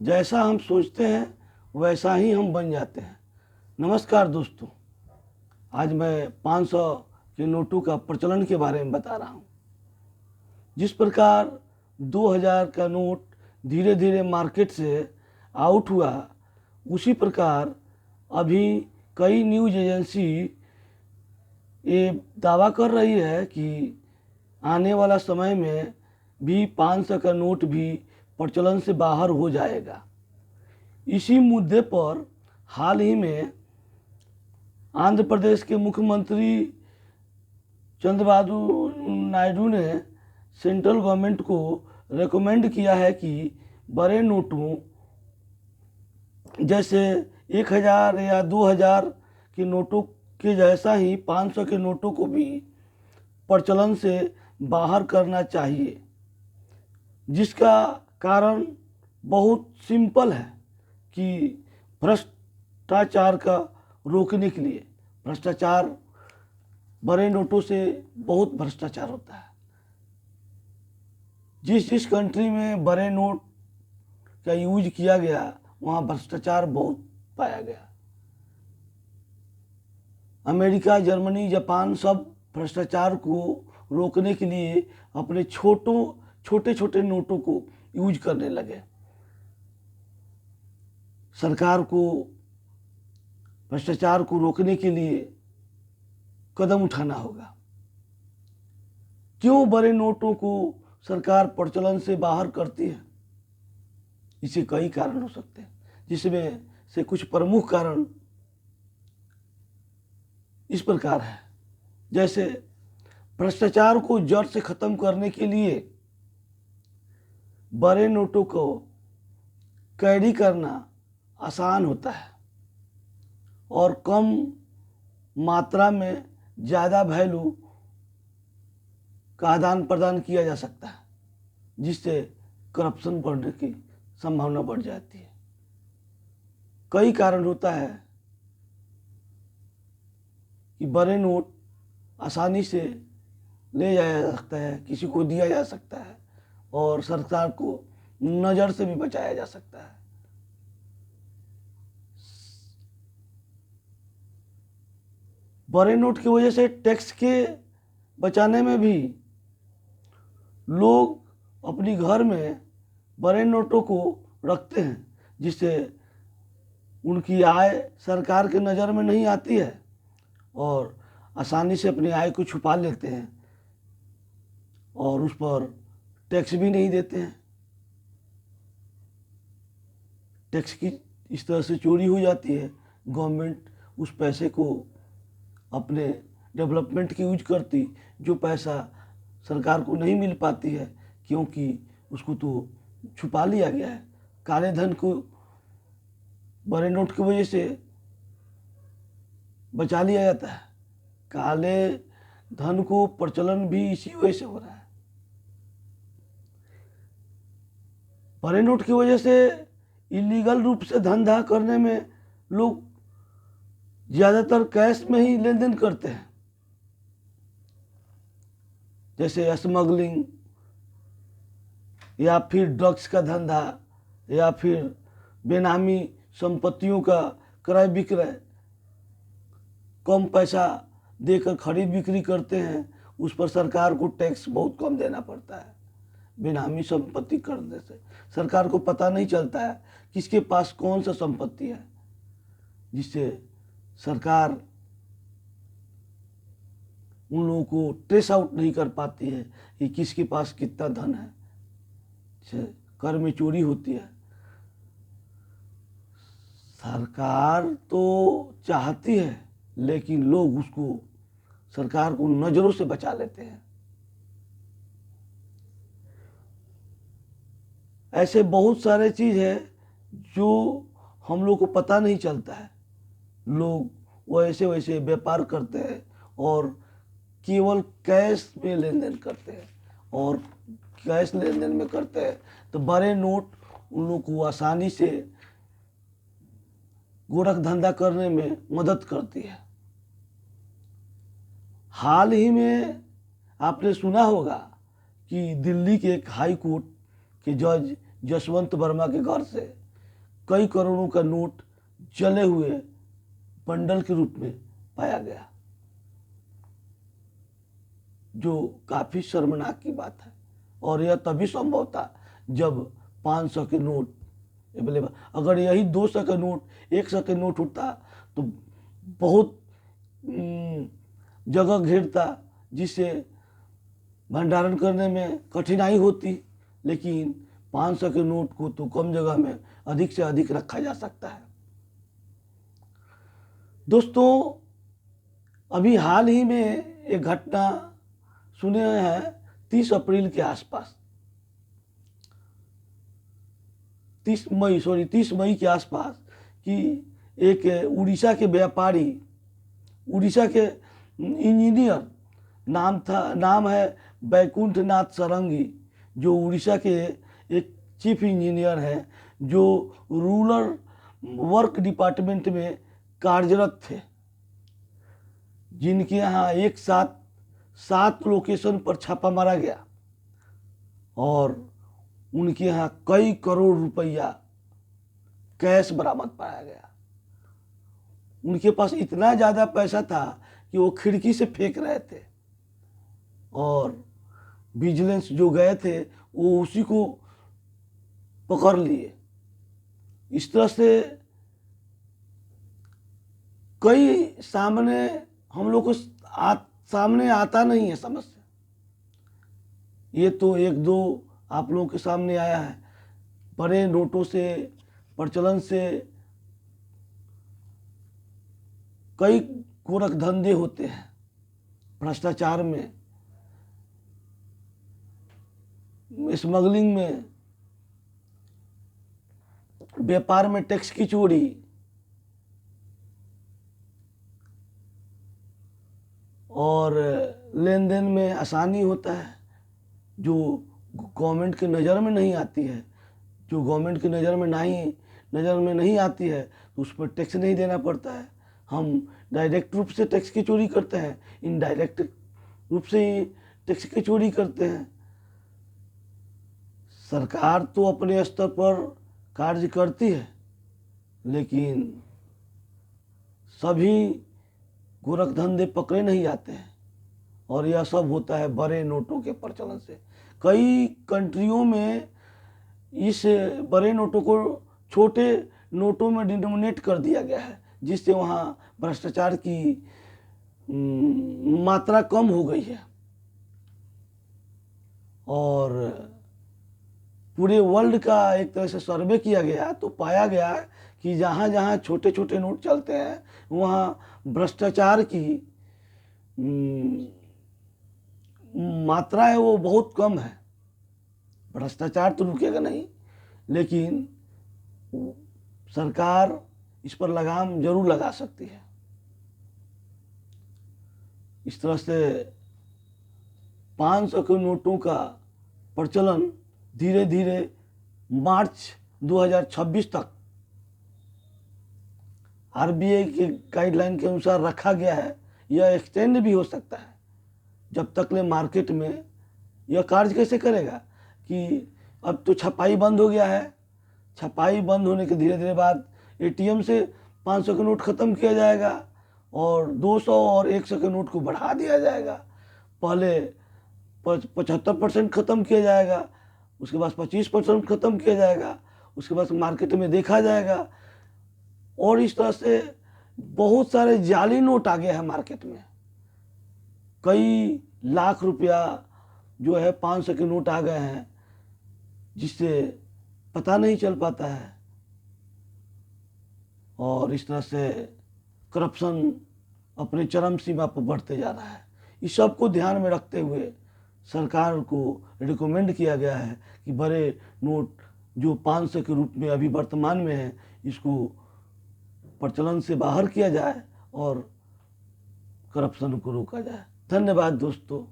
जैसा हम सोचते हैं वैसा ही हम बन जाते हैं। नमस्कार दोस्तों, आज मैं 500 के नोटों का प्रचलन के बारे में बता रहा हूँ। जिस प्रकार 2000 का नोट धीरे धीरे मार्केट से आउट हुआ, उसी प्रकार अभी कई न्यूज़ एजेंसी ये दावा कर रही है कि आने वाला समय में भी 500 का नोट भी प्रचलन से बाहर हो जाएगा। इसी मुद्दे पर हाल ही में आंध्र प्रदेश के मुख्यमंत्री चंद्रबाबू नायडू ने सेंट्रल गवर्नमेंट को रेकमेंड किया है कि बड़े नोटों जैसे 1000 या 2000 के नोटों के जैसा ही 500 के नोटों को भी प्रचलन से बाहर करना चाहिए, जिसका कारण बहुत सिंपल है कि भ्रष्टाचार का रोकने के लिए। भ्रष्टाचार, बड़े नोटों से बहुत भ्रष्टाचार होता है। जिस जिस कंट्री में बड़े नोट का यूज किया गया वहाँ भ्रष्टाचार बहुत पाया गया। अमेरिका, जर्मनी, जापान सब भ्रष्टाचार को रोकने के लिए अपने छोटे छोटे नोटों को यूज करने लगे। सरकार को भ्रष्टाचार को रोकने के लिए कदम उठाना होगा। क्यों बड़े नोटों को सरकार प्रचलन से बाहर करती है? इसे कई कारण हो सकते हैं, जिसमें से कुछ प्रमुख कारण इस प्रकार है। जैसे भ्रष्टाचार को जड़ से खत्म करने के लिए बड़े नोटों को कैरी करना आसान होता है और कम मात्रा में ज़्यादा वैल्यू का आदान प्रदान किया जा सकता है, जिससे करप्शन बढ़ने की संभावना बढ़ जाती है। कई कारण होता है कि बड़े नोट आसानी से ले जाया जा सकता है, किसी को दिया जा सकता है और सरकार को नज़र से भी बचाया जा सकता है। बड़े नोट की वजह से टैक्स के बचाने में भी लोग अपनी घर में बड़े नोटों को रखते हैं, जिससे उनकी आय सरकार के नज़र में नहीं आती है और आसानी से अपनी आय को छुपा लेते हैं और उस पर टैक्स भी नहीं देते हैं। टैक्स की इस तरह से चोरी हो जाती है। गवर्नमेंट उस पैसे को अपने डेवलपमेंट की यूज करती, जो पैसा सरकार को नहीं मिल पाती है क्योंकि उसको तो छुपा लिया गया है। काले धन को बड़े नोट की वजह से बचा लिया जाता है। काले धन को प्रचलन भी इसी वजह से हो रहा है। बड़े नोट की वजह से इलीगल रूप से धंधा करने में लोग ज़्यादातर कैश में ही लेन देन करते हैं, जैसे स्मगलिंग या फिर ड्रग्स का धंधा या फिर बेनामी संपत्तियों का क्रय विक्रय। कम पैसा देकर खरीद बिक्री करते हैं, उस पर सरकार को टैक्स बहुत कम देना पड़ता है। बेनामी संपत्ति करने से सरकार को पता नहीं चलता है किसके पास कौन सा संपत्ति है, जिससे सरकार उन लोगों को ट्रेस आउट नहीं कर पाती है कि किसके पास कितना धन है। कर में चोरी होती है। सरकार तो चाहती है लेकिन लोग उसको, सरकार को नज़रों से बचा लेते हैं। ऐसे बहुत सारे चीज़ है जो हम लोग को पता नहीं चलता है। लोग वैसे वैसे व्यापार करते हैं और केवल कैश में लेन देन करते हैं, और कैश लेन देन में करते हैं तो बड़े नोट उन लोग को आसानी से गोरख धंधा करने में मदद करती है। हाल ही में आपने सुना होगा कि दिल्ली के एक हाई कोर्ट के जज जसवंत वर्मा के घर से कई करोड़ों का नोट जले हुए बंडल के रूप में पाया गया, जो काफ़ी शर्मनाक की बात है। और यह तभी संभव था जब 500 के नोट अवेलेबल। अगर यही 200 का नोट, 100 के नोट उठता तो बहुत जगह घेरता, जिससे भंडारण करने में कठिनाई होती। लेकिन 500 के नोट को तो कम जगह में अधिक से अधिक रखा जा सकता है। दोस्तों, अभी हाल ही में एक घटना सुने हैं 30 अप्रैल के आसपास, 30 मई के आसपास कि एक उड़ीसा के व्यापारी, उड़ीसा के इंजीनियर, नाम है बैकुंठ नाथ सारंगी, जो उड़ीसा के एक चीफ इंजीनियर हैं, जो रूरल वर्क डिपार्टमेंट में कार्यरत थे, जिनके यहाँ एक साथ 7 लोकेशन पर छापा मारा गया और उनके यहाँ कई करोड़ रुपया कैश बरामद पाया गया। उनके पास इतना ज़्यादा पैसा था कि वो खिड़की से फेंक रहे थे और विजिलेंस जो गए थे वो उसी को पकड़ लिए। इस तरह से कई सामने हम लोग को सामने आता नहीं है समस्या। ये तो एक दो आप लोगों के सामने आया है। बड़े नोटों से, प्रचलन से कई गोरख धंधे होते हैं। भ्रष्टाचार में, स्मगलिंग में, व्यापार में टैक्स की चोरी, और लेन देन में आसानी होता है जो गवर्नमेंट की नज़र में नहीं आती है। जो गवर्नमेंट की नज़र में नहीं आती है तो उस पर टैक्स नहीं देना पड़ता है। हम डायरेक्ट रूप से टैक्स की चोरी करते हैं, इनडायरेक्ट रूप से ही टैक्स की चोरी करते हैं। सरकार तो अपने स्तर पर कार्य करती है, लेकिन सभी गोरख धंधे पकड़े नहीं जाते हैं और यह सब होता है बड़े नोटों के प्रचलन से। कई कंट्रियों में इस बड़े नोटों को छोटे नोटों में डिनोमिनेट कर दिया गया है, जिससे वहाँ भ्रष्टाचार की मात्रा कम हो गई है। और पूरे वर्ल्ड का एक तरह से सर्वे किया गया तो पाया गया कि जहाँ जहाँ छोटे छोटे नोट चलते हैं वहाँ भ्रष्टाचार की मात्रा है वो बहुत कम है। भ्रष्टाचार तो रुकेगा नहीं, लेकिन सरकार इस पर लगाम जरूर लगा सकती है। इस तरह से 500 के नोटों का प्रचलन धीरे धीरे मार्च 2026 तक आरबीआई के गाइडलाइन के अनुसार रखा गया है। यह एक्सटेंड भी हो सकता है जब तक ले मार्केट में यह कार्य कैसे करेगा कि अब तो छपाई बंद हो गया है। छपाई बंद होने के धीरे धीरे बाद एटीएम से 500 के नोट ख़त्म किया जाएगा और 200 और 100 के नोट को बढ़ा दिया जाएगा। पहले 75% ख़त्म किया जाएगा, उसके बाद 25% ख़त्म किया जाएगा, उसके बाद मार्केट में देखा जाएगा। और इस तरह से बहुत सारे जाली नोट आ गए हैं मार्केट में। कई लाख रुपया जो है 500 के नोट आ गए हैं, जिससे पता नहीं चल पाता है। और इस तरह से करप्शन अपने चरम सीमा पर बढ़ते जा रहा है। इस सब को ध्यान में रखते हुए सरकार को रिकमेंड किया गया है कि बड़े नोट जो 500 के रूप में अभी वर्तमान में है, इसको प्रचलन से बाहर किया जाए और करप्शन को रोका जाए। धन्यवाद दोस्तों।